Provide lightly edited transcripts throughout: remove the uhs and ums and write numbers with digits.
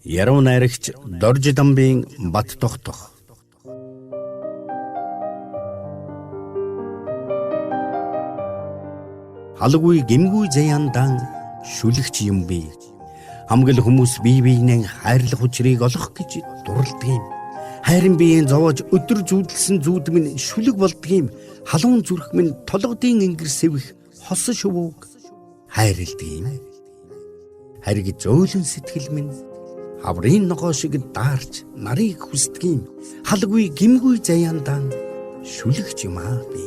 Яруу найрагч Доржидамбын Бат тогтох. Халгүй гимгүй заяандан шүлэгч юм би. Хамгал хүмүүс бие биенээ хайрлах учрыг олох гэж дурладаг юм. Хайрын биеийн зовоож өдөр зүүдэлсэн зүүд минь шүлэг болдог юм. Халуун зүрх минь толгодын ингэр сэвэх хосон шувууг хайрладаг юм. Хариг зөөлөн сэтгэл минь хаврын ногоо шиг даарч нарыг хүсдэг юм. Халгүй гимгүй заяандан шүлэгч юм аа би.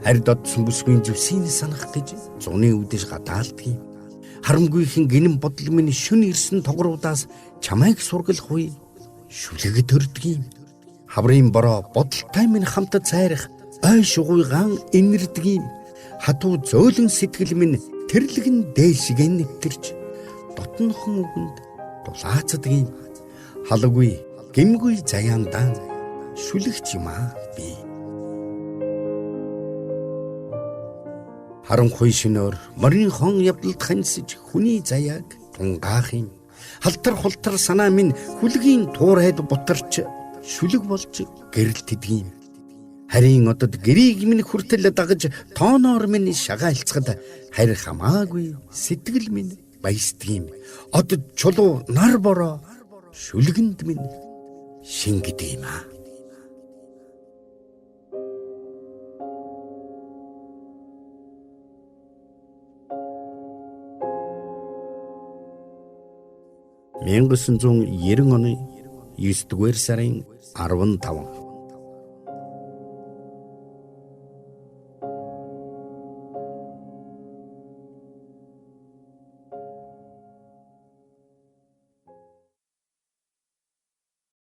Харь додсон бүсгүй зүсийг санах гэж зуны үдэш гадаалдаг юм. Харамгүйхэн гинэн бодол минь шүн ирсэн тогруудаас чамайг сургалах үе шүлэг төрдөг юм. Хаврын бороо бодолтой минь хамтад цайрах ой шугуйгаан инэрдэг юм. Хатуу зөөлөн сэтгэл минь тэрлэгэн дээлшигэн нэвтэрч дотнохон үгэнд дулаацдаг юм. Халгүй гимгүй заяандан шүлэгч юм аа би. Харанхуй шинээр морин хон явдалд ханьсаж хүний заяаг тунгаах юм. Халтар хултар санаа минь хүлгийн туурайд бутарч шүлэг болж гэрэлтэдэг юм. Харин одод гэрийг минь хүртэл дагаж тооноор минь шагаалцахад харь хамаагүй сэтгэл минь баясдаг юм. Одод чулуу нар бороо шүлгэнд минь шингэдэг юм аа. Мянган 990 оны 9-р сарын 15